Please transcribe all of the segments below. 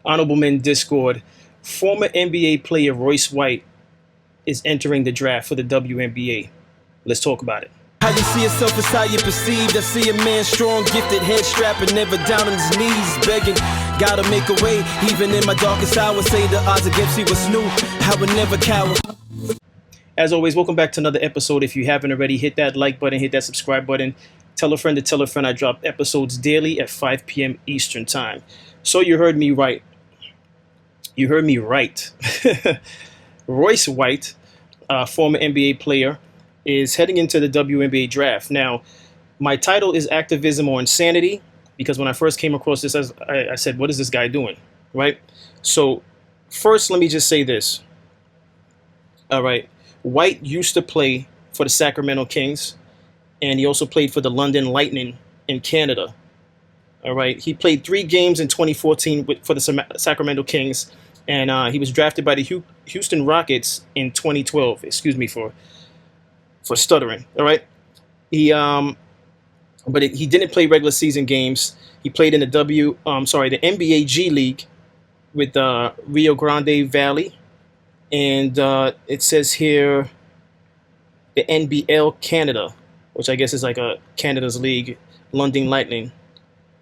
Honorable Men Discord. Former NBA player Royce White is entering the draft for the WNBA. Let's talk about it. How you see yourself is how you perceived. I see a man strong, gifted, head strapping, never down on his knees, begging. Gotta make a way, even in my darkest hour. Say the odds against me was new. I would never cower. As always, welcome back to another episode. If you haven't already, hit that like button, hit that subscribe button. Tell a friend to tell a friend. I drop episodes daily at 5 p.m. Eastern time. So you heard me right. You heard me right. Royce White, former NBA player, is heading into the WNBA draft. Now, my title is Activism or Insanity, because when I first came across this, I said, what is this guy doing, right? So first, let me just say this. All right. White used to play for the Sacramento Kings, and he also played for the London Lightning in Canada. All right. He played 3 games in 2014 for the Sacramento Kings, and he was drafted by the Houston Rockets in 2012. Excuse me for stuttering. All right. He didn't play regular season games. He played in the NBA G League with Rio Grande Valley. And it says here the NBL Canada, which I guess is like a Canada's league, London Lightning.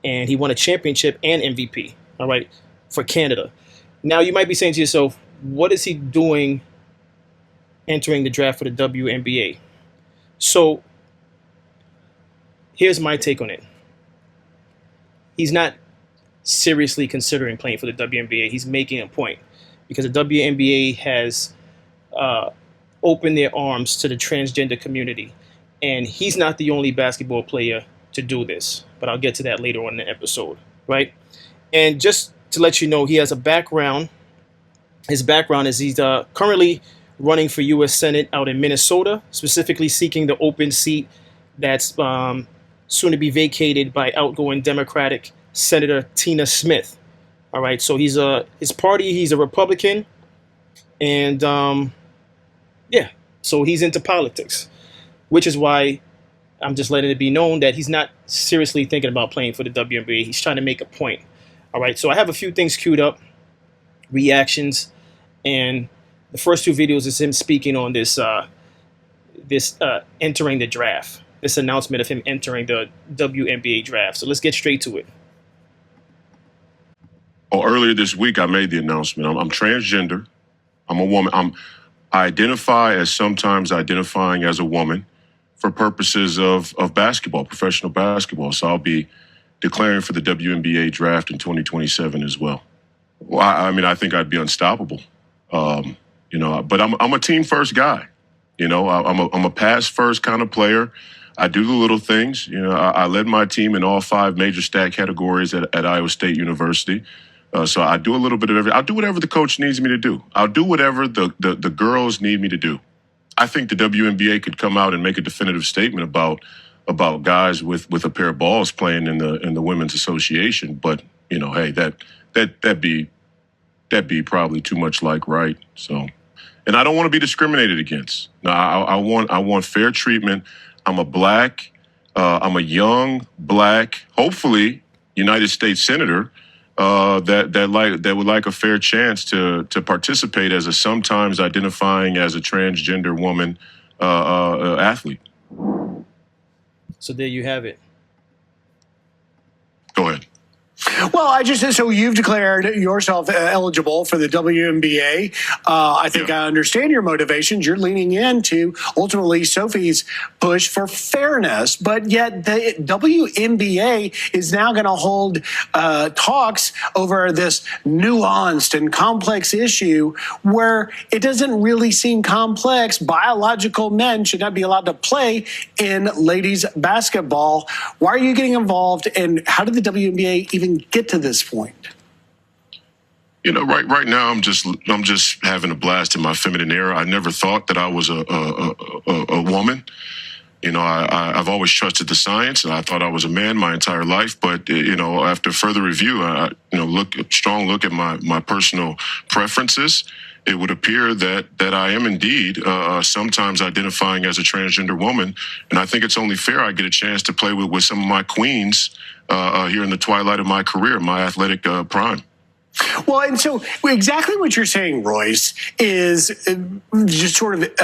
And he won a championship and MVP, all right, for Canada. Now, you might be saying to yourself, what is he doing entering the draft for the WNBA? So here's my take on it. He's not seriously considering playing for the WNBA. He's making a point, because the WNBA has opened their arms to the transgender community. And he's not the only basketball player to do this, but I'll get to that later on in the episode, right? And just to let you know, he has a background. His background is he's currently running for U.S. Senate out in Minnesota, specifically seeking the open seat that's soon to be vacated by outgoing Democratic Senator Tina Smith. All right, so he's his party, he's a Republican, and so he's into politics, which is why I'm just letting it be known that he's not seriously thinking about playing for the WNBA. He's trying to make a point. All right, so I have a few things queued up, reactions, and the first 2 videos is him speaking on this entering the draft, this announcement of him entering the WNBA draft. So let's get straight to it. Oh, earlier this week, I made the announcement. I'm transgender. I'm a woman. I identify as sometimes identifying as a woman for purposes of basketball, professional basketball. So I'll be declaring for the WNBA draft in 2027 as well. Well, I think I'd be unstoppable. But I'm a team first guy. I'm a pass first kind of player. I do the little things. I led my team in all 5 major stat categories at Iowa State University. So I do a little bit of everything. I'll do whatever the coach needs me to do. I'll do whatever the girls need me to do. I think the WNBA could come out and make a definitive statement about guys with a pair of balls playing in the women's association. But hey, that'd be probably too much like right. So, and I don't want to be discriminated against. No, I want fair treatment. I'm a young black, hopefully United States senator. That would like a fair chance to participate as a sometimes identifying as a transgender woman athlete. So there you have it. Go ahead. Well, so you've declared yourself eligible for the WNBA. I think I understand your motivations. You're leaning into ultimately Sophie's push for fairness, but yet the WNBA is now going to hold talks over this nuanced and complex issue where it doesn't really seem complex. Biological men should not be allowed to play in ladies basketball. Why are you getting involved, and how did the WNBA even get to this point? Right now I'm just having a blast in my feminine era. I never thought that I was a woman. I've always trusted the science, and I thought I was a man my entire life. But after further review, a strong look at my personal preferences, it would appear that I am indeed sometimes identifying as a transgender woman, and I think it's only fair I get a chance to play with some of my queens here in the twilight of my career, my athletic prime. Well, and so exactly what you're saying, Royce, is just sort of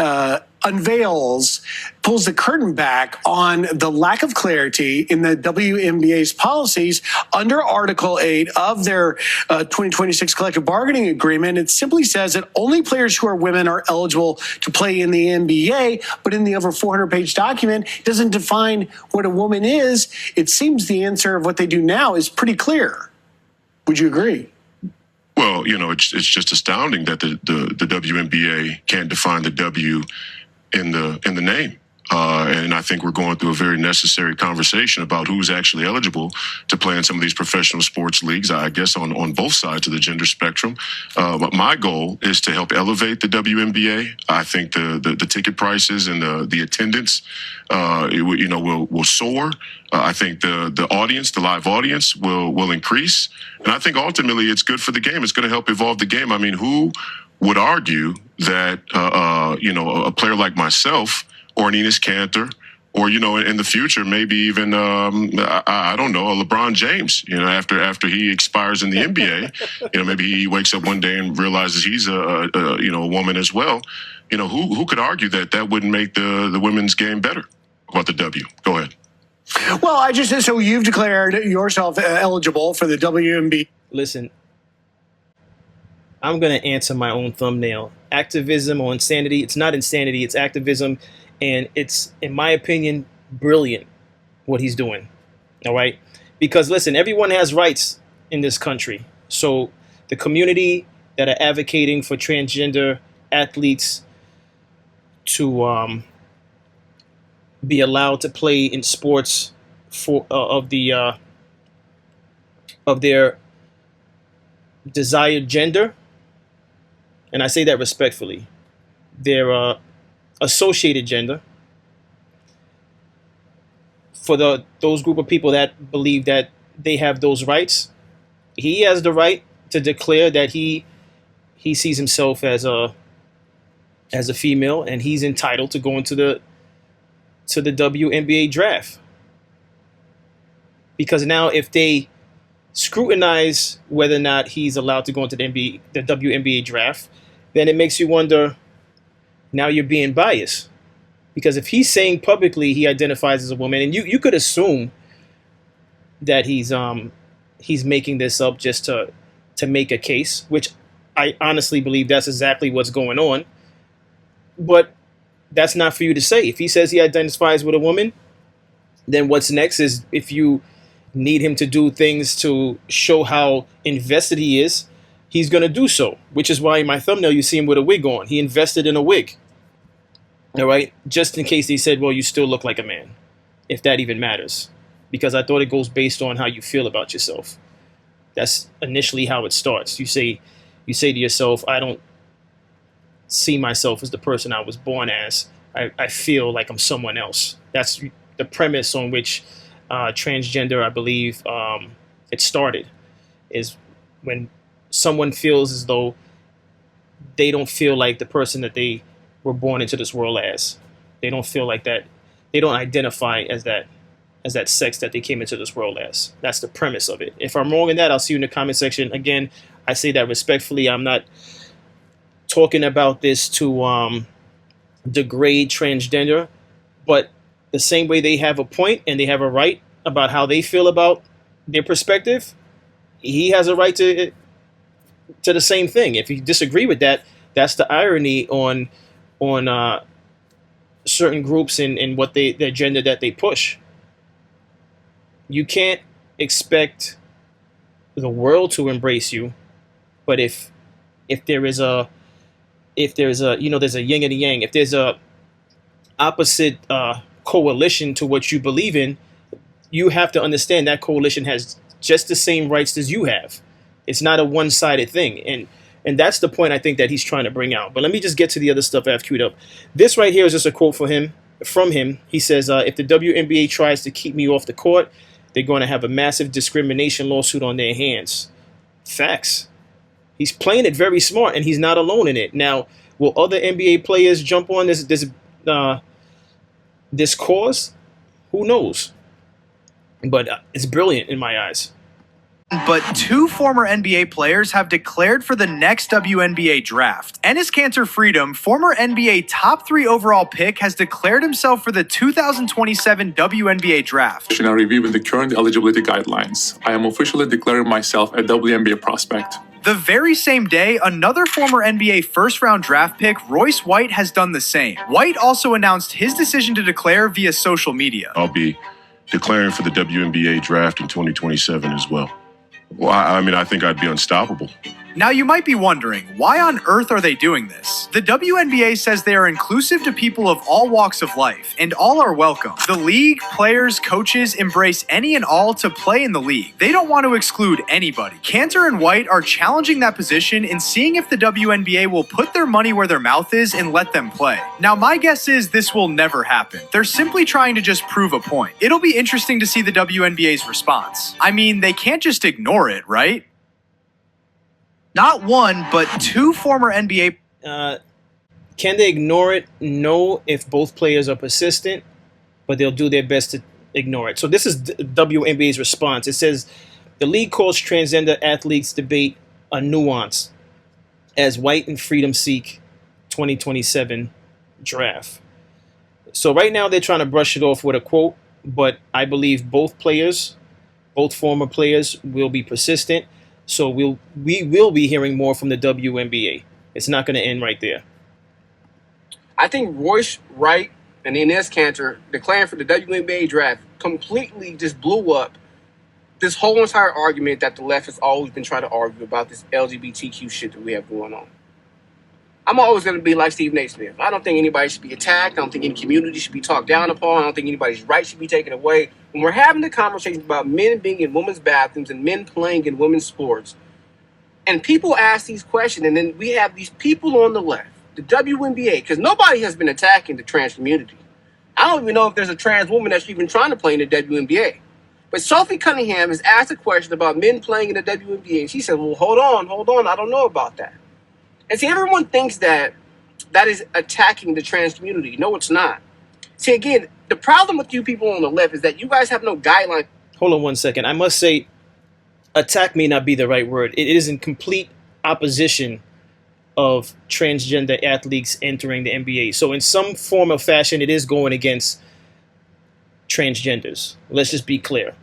pulls the curtain back on the lack of clarity in the WNBA's policies under Article 8 of their 2026 collective bargaining agreement. It simply says that only players who are women are eligible to play in the NBA, but in the over 400-page document, it doesn't define what a woman is. It seems the answer of what they do now is pretty clear. Would you agree? Well, it's just astounding that the WNBA can't define the W in the name. And I think we're going through a very necessary conversation about who's actually eligible to play in some of these professional sports leagues, I guess, on both sides of the gender spectrum. But my goal is to help elevate the WNBA. I think the ticket prices and the attendance, will soar. I think the audience, the live audience, will increase. And I think ultimately it's good for the game. It's going to help evolve the game. I mean, who would argue that, a player like myself or an Enes Kanter, or in the future, maybe even I don't know, a LeBron James. After he expires in the NBA, maybe he wakes up one day and realizes he's a woman as well. Who could argue that wouldn't make the women's game better? About the W? Go ahead. Well, so you've declared yourself eligible for the WNBA. Listen, I'm going to answer my own thumbnail. Activism or insanity. It's not insanity. It's activism. And it's, in my opinion, brilliant what he's doing. All right. Because, listen, everyone has rights in this country. So the community that are advocating for transgender athletes to be allowed to play in sports of their desired gender, and I say that respectfully, their associated gender, for those group of people that believe that they have those rights, he has the right to declare that he sees himself as a female, and he's entitled to go into the WNBA draft. Because now if they scrutinize whether or not he's allowed to go into the WNBA draft, then it makes you wonder, now you're being biased. Because if he's saying publicly he identifies as a woman, and you could assume that he's making this up just to make a case, which I honestly believe that's exactly what's going on. But that's not for you to say. If he says he identifies with a woman, then what's next is, if you need him to do things to show how invested he is, he's going to do so, which is why in my thumbnail you see him with a wig on. He invested in a wig. All right. Just in case they said, well, you still look like a man, if that even matters, because I thought it goes based on how you feel about yourself. That's initially how it starts. You say to yourself, I don't see myself as the person I was born as. I feel like I'm someone else. That's the premise on which transgender, I believe, it started, is when someone feels as though they don't feel like the person that they were born into this world as. They don't feel like that. They don't identify as that sex that they came into this world as. That's the premise of it. If I'm wrong in that, I'll see you in the comment section. Again, I say that respectfully. I'm not talking about this to degrade transgender, but the same way they have a point and they have a right about how they feel about their perspective, he has a right to the same thing. If you disagree with that, that's the irony on certain groups and what their agenda that they push. You can't expect the world to embrace you, but if there's a there's a yin and a yang, if there's a opposite coalition to what you believe in, you have to understand that coalition has just the same rights as you have. It's not a one-sided thing, and that's the point I think that he's trying to bring out. But let me just get to the other stuff I've queued up. This right here is just a quote from him. He says, if the WNBA tries to keep me off the court, they're going to have a massive discrimination lawsuit on their hands. Facts. He's playing it very smart, and he's not alone in it. Now, will other NBA players jump on this cause? Who knows? But it's brilliant in my eyes. But two former NBA players have declared for the next WNBA draft. Enes Kanter Freedom, former NBA top 3 overall pick, has declared himself for the 2027 WNBA draft. And reviewing the current eligibility guidelines, I am officially declaring myself a WNBA prospect. The very same day, another former NBA first-round draft pick, Royce White, has done the same. White also announced his decision to declare via social media. I'll be declaring for the WNBA draft in 2027 as well. Well, I mean, I think I'd be unstoppable. Now you might be wondering, why on earth are they doing this? The WNBA says they are inclusive to people of all walks of life, and all are welcome. The league, players, coaches embrace any and all to play in the league. They don't want to exclude anybody. Kanter and White are challenging that position and seeing if the WNBA will put their money where their mouth is and let them play. Now my guess is this will never happen. They're simply trying to just prove a point. It'll be interesting to see the WNBA's response. I mean, they can't just ignore it, right? Not one, but two former NBA. Can they ignore it? No, if both players are persistent, but they'll do their best to ignore it. So this is WNBA's response. It says, the league calls transgender athletes debate a nuance as White and Freedom seek 2027 draft. So right now they're trying to brush it off with a quote, but I believe both players, both former players, will be persistent. So we will be hearing more from the WNBA. It's not going to end right there. I think Royce Wright and Enes Kanter declaring for the WNBA draft completely just blew up this whole entire argument that the left has always been trying to argue about this LGBTQ shit that we have going on. I'm always going to be like Steve Naismith. I don't think anybody should be attacked. I don't think any community should be talked down upon. I don't think anybody's rights should be taken away. When we're having the conversation about men being in women's bathrooms and men playing in women's sports, and people ask these questions, and then we have these people on the left, the WNBA, because nobody has been attacking the trans community. I don't even know if there's a trans woman that's even trying to play in the WNBA. But Sophie Cunningham has asked a question about men playing in the WNBA, and she said, well, hold on, I don't know about that. And see, everyone thinks that is attacking the trans community. No, it's not. See, again, the problem with you people on the left is that you guys have no guidelines. Hold on one second. I must say, attack may not be the right word. It is in complete opposition of transgender athletes entering the NBA. So in some form or fashion, it is going against transgenders. Let's just be clear.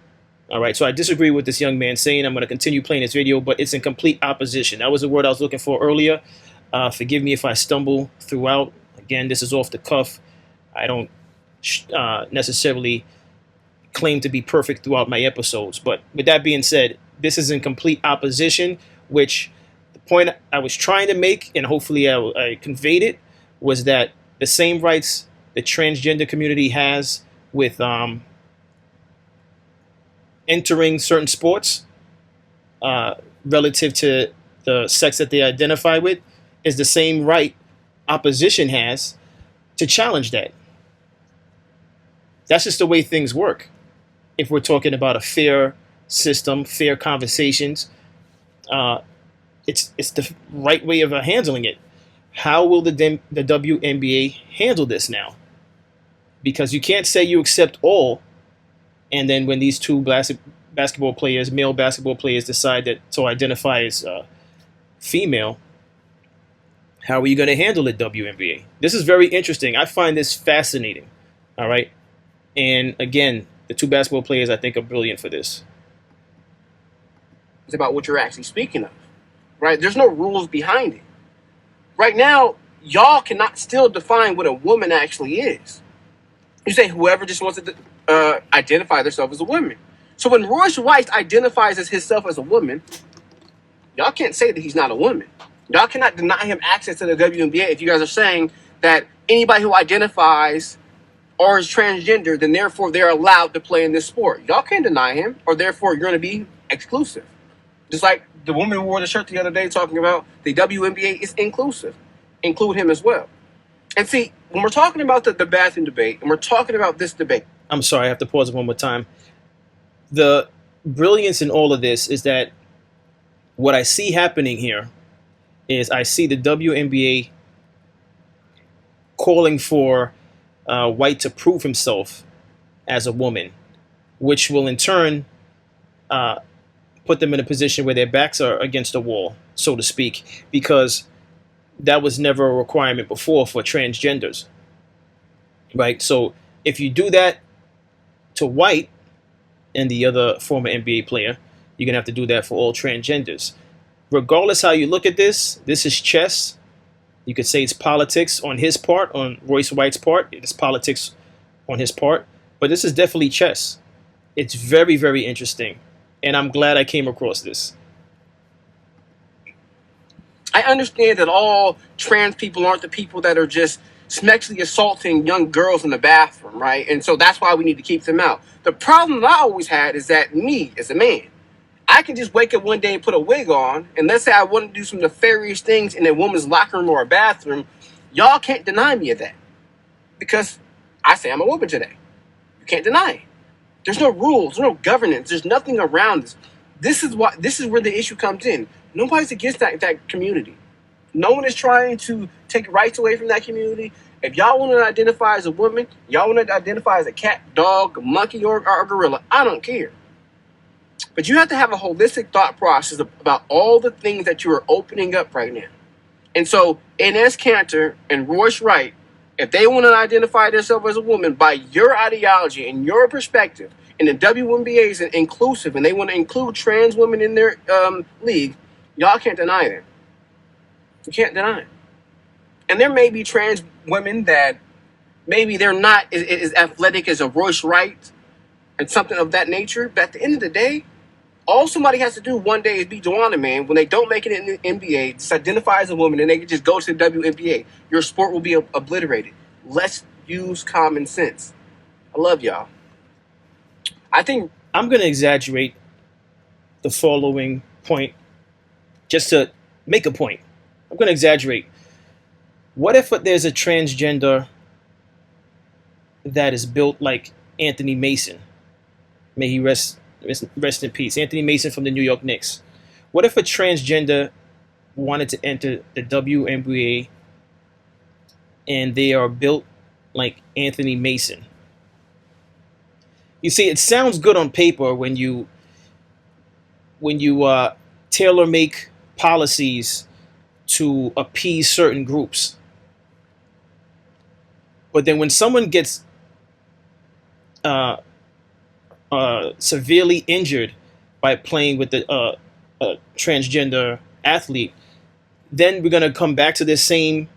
All right, so I disagree with this young man saying. I'm going to continue playing this video, but it's in complete opposition. That was the word I was looking for earlier. Forgive me if I stumble throughout. Again, this is off the cuff. I don't necessarily claim to be perfect throughout my episodes. But with that being said, this is in complete opposition, which the point I was trying to make, and hopefully I conveyed it, was that the same rights the transgender community has with entering certain sports relative to the sex that they identify with is the same right opposition has to challenge that. That's just the way things work. If we're talking about a fair system, fair conversations, it's the right way of handling it. How will the WNBA handle this now? Because you can't say you accept all, and then when these two basketball players, male basketball players, decide that to identify as female, how are you going to handle it, WNBA? This is very interesting. I find this fascinating. All right. And again, the two basketball players, I think, are brilliant for this. It's about what you're actually speaking of, right? There's no rules behind it. Right now, y'all cannot still define what a woman actually is. You say whoever just wants to identify themselves as a woman. So when Royce White identifies as himself as a woman, y'all can't say that he's not a woman. Y'all cannot deny him access to the WNBA if you guys are saying that anybody who identifies or is transgender, then therefore they're allowed to play in this sport. Y'all can't deny him, or therefore you're going to be exclusive. Just like the woman who wore the shirt the other day talking about the WNBA is inclusive. Include him as well. And see, when we're talking about the bathroom debate, and we're talking about this debate. I'm sorry, I have to pause it one more time. The brilliance in all of this is that what I see happening here is I see the WNBA calling for White to prove himself as a woman, which will in turn put them in a position where their backs are against the wall, so to speak, because that was never a requirement before for transgenders, right? So if you do that to White and the other former NBA player, you're gonna have to do that for all transgenders. Regardless how you look at this is chess. You could say it's politics on his part, on Royce White's part. It's politics on his part, but this is definitely chess. It's very, very interesting, and I'm glad I came across this. I understand that all trans people aren't the people that are just sexually assaulting young girls in the bathroom, right? And so that's why we need to keep them out. The problem that I always had is that me, as a man, I can just wake up one day and put a wig on, and let's say I want to do some nefarious things in a woman's locker room or a bathroom, y'all can't deny me of that. Because I say I'm a woman today. You can't deny it. There's no rules, there's no governance, there's nothing around this. This is where the issue comes in. Nobody's against that community. No one is trying to take rights away from that community. If y'all want to identify as a woman, y'all want to identify as a cat, dog, monkey, or a gorilla, I don't care. But you have to have a holistic thought process about all the things that you are opening up right now. And so, Enes Kanter and Royce Wright, if they want to identify themselves as a woman by your ideology and your perspective, and the WNBA is inclusive, and they want to include trans women in their league, y'all can't deny that. You can't deny it. And there may be trans women that maybe they're not as athletic as a Royce Wright and something of that nature. But at the end of the day, all somebody has to do one day is be Joanna, man. When they don't make it in the NBA, just identify as a woman, and they can just go to the WNBA. Your sport will be obliterated. Let's use common sense. I love y'all. I think I'm going to exaggerate the following point just to make a point. I'm going to exaggerate. What if there's a transgender that is built like Anthony Mason? May he rest in peace. Anthony Mason from the New York Knicks. What if a transgender wanted to enter the WNBA and they are built like Anthony Mason? You see, it sounds good on paper when you tailor make policies to appease certain groups. But then when someone gets severely injured by playing with a transgender athlete, then we're going to come back to this same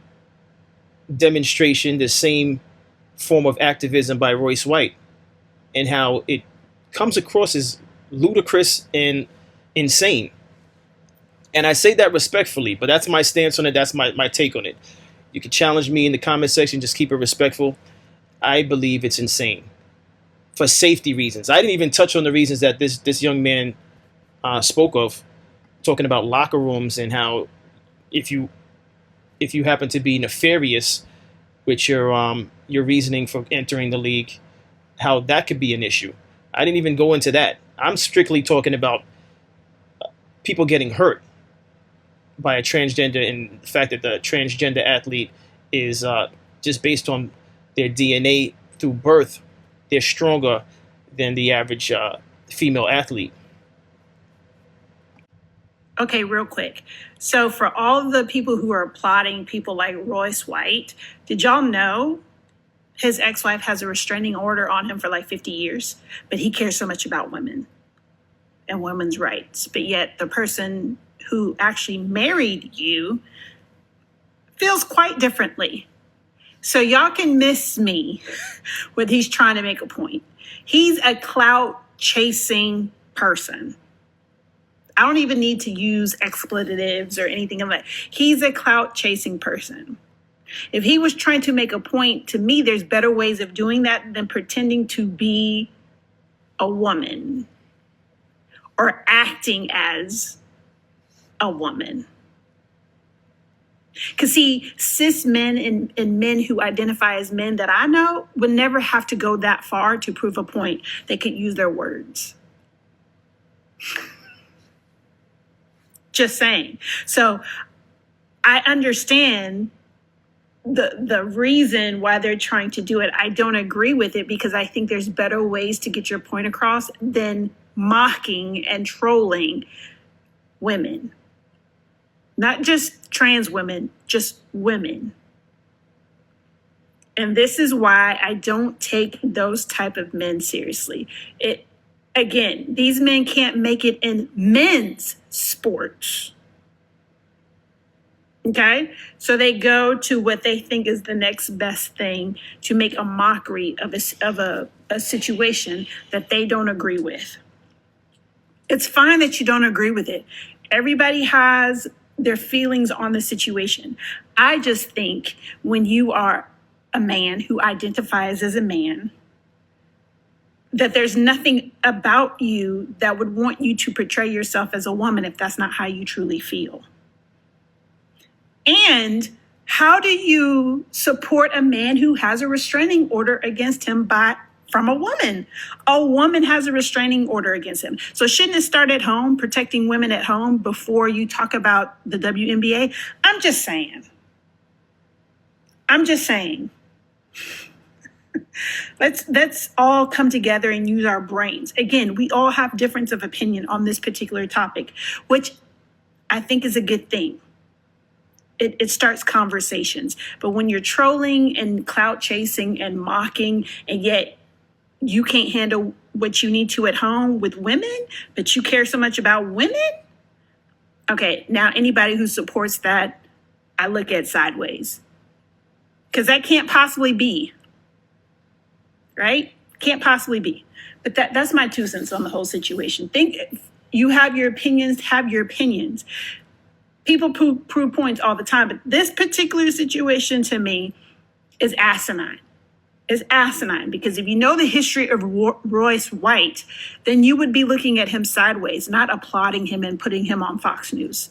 demonstration, this same form of activism by Royce White, and how it comes across as ludicrous and insane. And I say that respectfully, but that's my stance on it. That's my take on it. You can challenge me in the comment section. Just keep it respectful. I believe it's insane for safety reasons. I didn't even touch on the reasons that this young man spoke of, talking about locker rooms and how if you happen to be nefarious with your reasoning for entering the league, how that could be an issue. I didn't even go into that. I'm strictly talking about people getting hurt by a transgender, and the fact that the transgender athlete is just based on their DNA through birth, they're stronger than the average female athlete. Okay, real quick. So for all of the people who are applauding people like Royce White, did y'all know his ex-wife has a restraining order on him for like 50 years, but he cares so much about women and women's rights. But yet the person who actually married you feels quite differently. So y'all can miss me when he's trying to make a point. He's a clout chasing person. I don't even need to use expletives or anything of that. He's a clout chasing person. If he was trying to make a point, to me, there's better ways of doing that than pretending to be a woman or acting as a woman. Because see, cis men and men who identify as men that I know would never have to go that far to prove a point. They could use their words. Just saying. So I understand the reason why they're trying to do it. I don't agree with it because I think there's better ways to get your point across than mocking and trolling women. Not just trans women, just women. And this is why I don't take those type of men seriously. Again, these men can't make it in men's sports. Okay? So they go to what they think is the next best thing to make a mockery of a situation that they don't agree with. It's fine that you don't agree with it. Everybody has their feelings on the situation. I just think when you are a man who identifies as a man, that there's nothing about you that would want you to portray yourself as a woman if that's not how you truly feel. And how do you support a man who has a restraining order against him from a woman? A woman has a restraining order against him. So shouldn't it start at home, protecting women at home before you talk about the WNBA? I'm just saying. Let's all come together and use our brains. Again, we all have difference of opinion on this particular topic, which I think is a good thing. It starts conversations. But when you're trolling and clout chasing and mocking, and yet you can't handle what you need to at home with women, but you care so much about women? Okay, now anybody who supports that, I look at sideways. Because that can't possibly be. Right? Can't possibly be. But that's my 2 cents on the whole situation. Think you have your opinions, have your opinions. People prove points all the time, but this particular situation to me is asinine. It's asinine because if you know the history of Royce White, then you would be looking at him sideways, not applauding him and putting him on Fox News.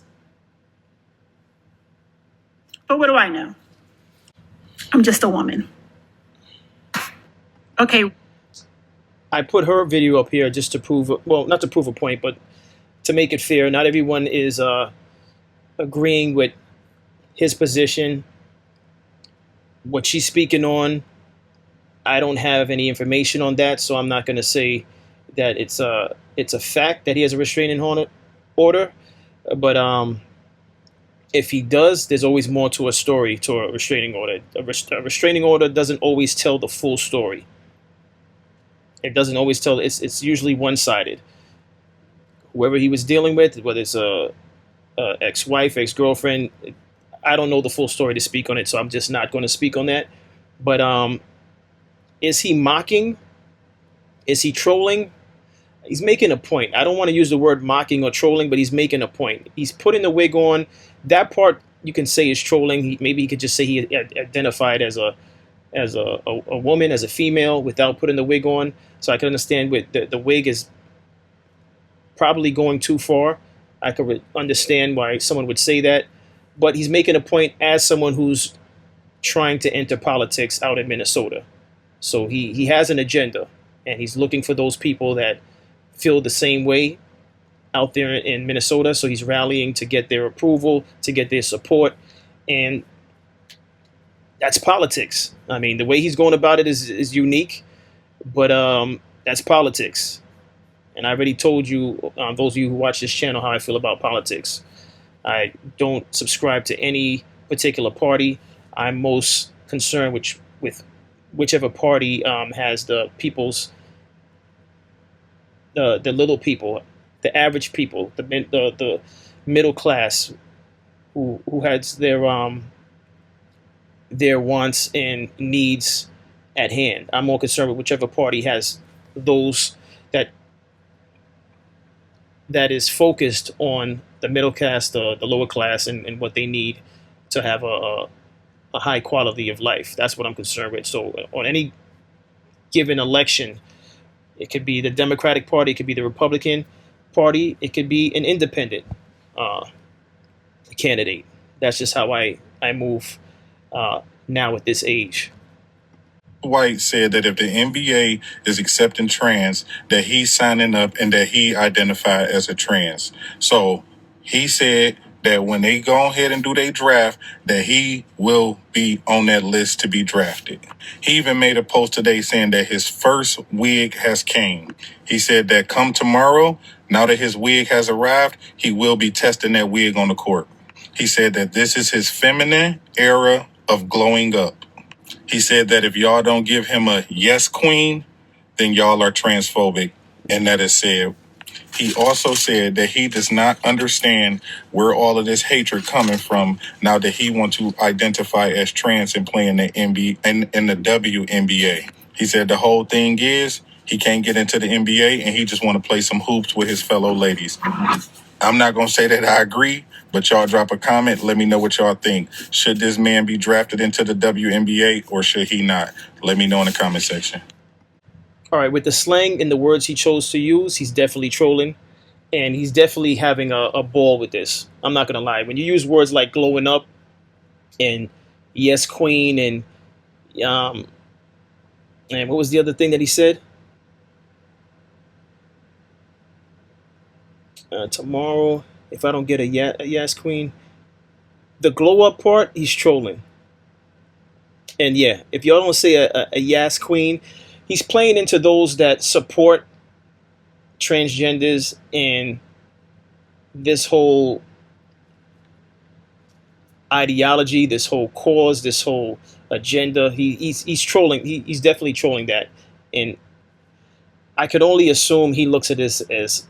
But what do I know? I'm just a woman. Okay. I put her video up here just to prove, well, not to prove a point, but to make it fair. Not everyone is agreeing with his position. What she's speaking on, I don't have any information on that, so I'm not going to say that it's a fact that he has a restraining order. But if he does, there's always more to a story, to a restraining order. A restraining order doesn't always tell the full story. It doesn't always tell. It's usually one-sided. Whoever he was dealing with, whether it's a ex-wife, ex-girlfriend, I don't know the full story to speak on it, so I'm just not going to speak on that. But is he mocking? Is he trolling? He's making a point. I don't want to use the word mocking or trolling, but he's making a point. He's putting the wig on. That part you can say is trolling. Maybe he could just say he identified as a woman, as a female, without putting the wig on. So I can understand with the wig is probably going too far. I could understand why someone would say that. But he's making a point as someone who's trying to enter politics out in Minnesota. So he has an agenda, and he's looking for those people that feel the same way out there in Minnesota. So he's rallying to get their approval, to get their support. And that's politics. I mean, the way he's going about it is unique, but that's politics. And I already told you, those of you who watch this channel, how I feel about politics. I don't subscribe to any particular party. I'm most concerned with whichever party has the people's, the little people, the average people, the middle class, who has their wants and needs at hand. I'm more concerned with whichever party has those that is focused on the middle class, the lower class, and what they need to have a high quality of life. That's what I'm concerned with. So on any given election, it could be the Democratic Party, it could be the Republican Party, it could be an independent candidate. That's just how I move now at this age. White said that if the NBA is accepting trans, that he's signing up and that he identified as a trans. So he said that when they go ahead and do their draft, that he will be on that list to be drafted. He even made a post today saying that his first wig has came. He said that come tomorrow, now that his wig has arrived, he will be testing that wig on the court. He said that this is his feminine era of glowing up. He said that if y'all don't give him a yes queen, then y'all are transphobic, and that is said. He also said that he does not understand where all of this hatred coming from now that he wants to identify as trans and play in the NBA in the WNBA. He said the whole thing is he can't get into the NBA and he just want to play some hoops with his fellow ladies. I'm not going to say that I agree, but y'all drop a comment. Let me know what y'all think. Should this man be drafted into the WNBA or should he not? Let me know in the comment section. All right, with the slang and the words he chose to use, he's definitely trolling, and he's definitely having a ball with this. I'm not gonna lie. When you use words like glowing up and yes queen and what was the other thing that he said? Tomorrow, if I don't get a yes queen, the glow up part, he's trolling. And yeah, if y'all don't say a yes queen, he's playing into those that support transgenders and this whole ideology, this whole cause, this whole agenda. He's trolling. He's definitely trolling that, and I could only assume he looks at this as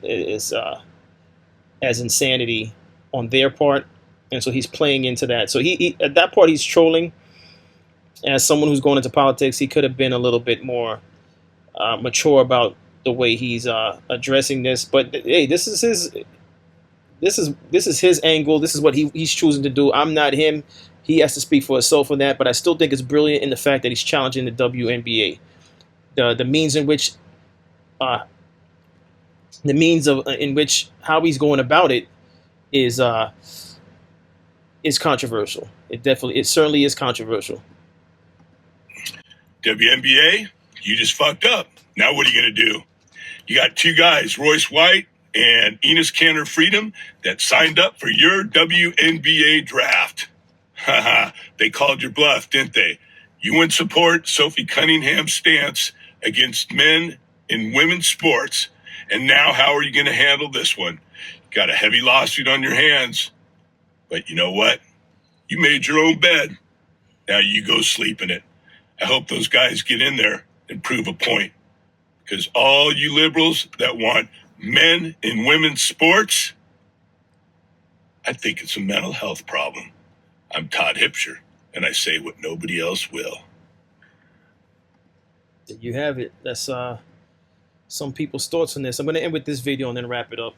insanity on their part, and so he's playing into that. So he at that part he's trolling. As someone who's going into politics, he could have been a little bit more mature about the way he's addressing this. But hey, this is his angle. This is what he's choosing to do. I'm not him. He has to speak for himself on that. But I still think it's brilliant in the fact that he's challenging the WNBA. The means in which how he's going about it is controversial. It certainly is controversial. WNBA, you just fucked up. Now what are you going to do? You got two guys, Royce White and Enes Kanter Freedom, that signed up for your WNBA draft. Haha, they called your bluff, didn't they? You wouldn't support Sophie Cunningham's stance against men in women's sports. And now how are you going to handle this one? You got a heavy lawsuit on your hands. But you know what? You made your own bed. Now you go sleep in it. I hope those guys get in there and prove a point. Because all you liberals that want men in women's sports, I think it's a mental health problem. I'm Todd Hipsher, and I say what nobody else will. There you have it. That's some people's thoughts on this. I'm going to end with this video and then wrap it up.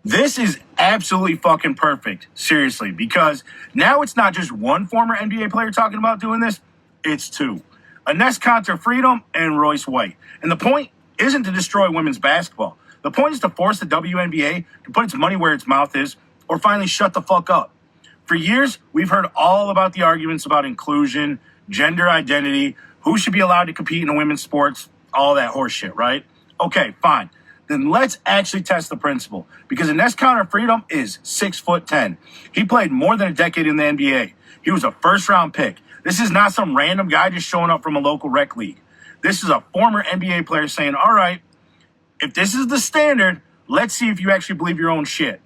This is absolutely fucking perfect, seriously, because now it's not just one former NBA player talking about doing this, it's two. Ines Kanter Freedom and Royce White. And the point isn't to destroy women's basketball. The point is to force the WNBA to put its money where its mouth is or finally shut the fuck up. For years, we've heard all about the arguments about inclusion, gender identity, who should be allowed to compete in women's sports, all that horse shit, right? Okay, fine. Then let's actually test the principle. Because Ines Kanter Freedom is 6'10". He played more than a decade in the NBA. He was a first-round pick. This is not some random guy just showing up from a local rec league. This is a former NBA player saying, all right, if this is the standard, let's see if you actually believe your own shit.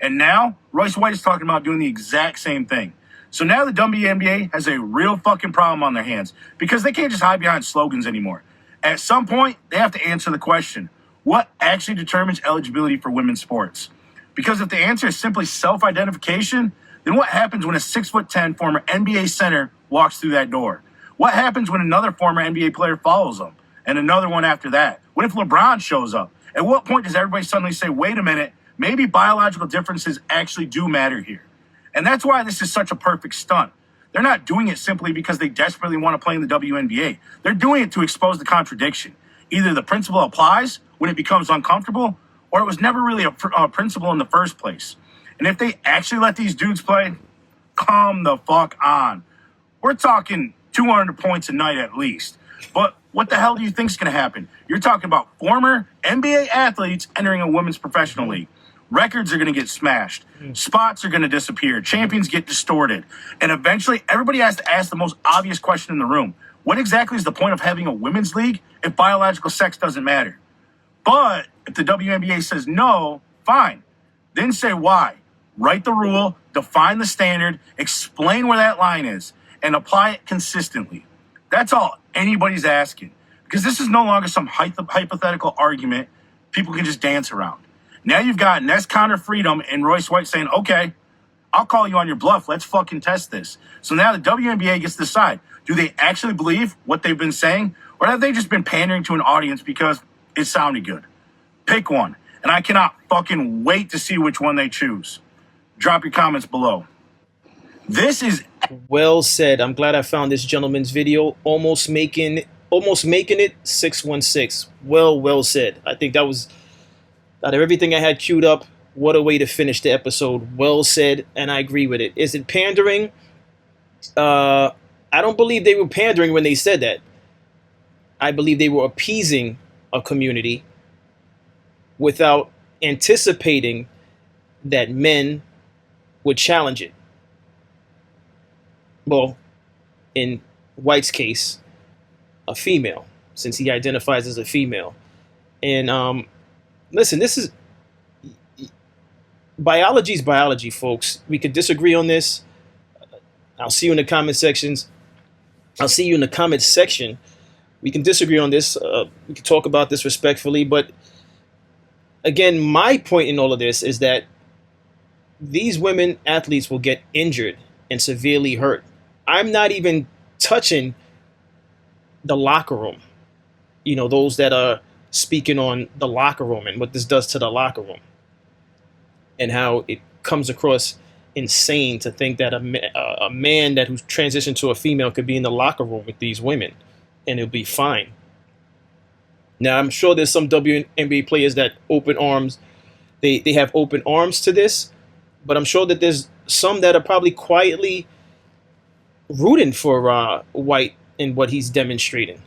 And now, Royce White is talking about doing the exact same thing. So now the WNBA has a real fucking problem on their hands because they can't just hide behind slogans anymore. At some point, they have to answer the question, what actually determines eligibility for women's sports? Because if the answer is simply self-identification, then what happens when a 6'10" former NBA center walks through that door? What happens when another former NBA player follows them? And another one after that? What if LeBron shows up? At what point does everybody suddenly say, wait a minute, maybe biological differences actually do matter here? And that's why this is such a perfect stunt. They're not doing it simply because they desperately want to play in the WNBA. They're doing it to expose the contradiction. Either the principle applies when it becomes uncomfortable, or it was never really a principle in the first place. And if they actually let these dudes play, come the fuck on. We're talking 200 points a night at least. But what the hell do you think is going to happen? You're talking about former NBA athletes entering a women's professional league. Records are going to get smashed. Spots are going to disappear. Champions get distorted. And eventually, everybody has to ask the most obvious question in the room. What exactly is the point of having a women's league if biological sex doesn't matter? But if the WNBA says no, fine. Then say why. Write the rule, define the standard, explain where that line is, and apply it consistently. That's all anybody's asking. Because this is no longer some hypothetical argument people can just dance around. Now you've got Ness Conner Freedom and Royce White saying, okay, I'll call you on your bluff. Let's fucking test this. So now the WNBA gets to decide. Do they actually believe what they've been saying? Or have they just been pandering to an audience because it sounded good? Pick one. And I cannot fucking wait to see which one they choose. Drop your comments below. This is Well said. I'm glad I found this gentleman's video. Almost making it 616. Well said. I think that was, out of everything I had queued up, what a way to finish the episode. Well said, and I agree with it. Is it pandering? I don't believe they were pandering when they said that. I believe they were appeasing a community without anticipating that men would challenge it. Well, in White's case, a female, since he identifies as a female. And listen, this is biology's biology, folks. We could disagree on this. I'll see you in the comment sections. I'll see you in the comment section. We can disagree on this. We can talk about this respectfully. But again, my point in all of this is that these women athletes will get injured and severely hurt. I'm not even touching the locker room. You know, those that are speaking on the locker room and what this does to the locker room and how it comes across insane to think that a man that who's transitioned to a female could be in the locker room with these women and it'll be fine. Now, I'm sure there's some WNBA players that open arms. They have open arms to this, but I'm sure that there's some that are probably quietly rooting for White and what he's demonstrating.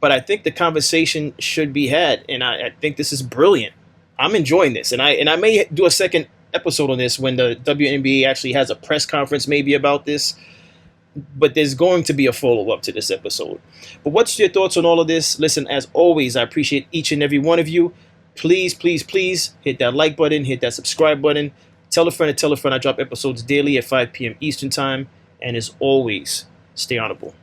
But I think the conversation should be had, and I think this is brilliant. I'm enjoying this, and I may do a second episode on this when the WNBA actually has a press conference maybe about this. But there's going to be a follow-up to this episode. But what's your thoughts on all of this? Listen, as always, I appreciate each and every one of you. Please, please, please hit that like button, hit that subscribe button. Tell a friend to tell a friend. I drop episodes daily at 5 p.m. Eastern Time. And as always, stay honorable.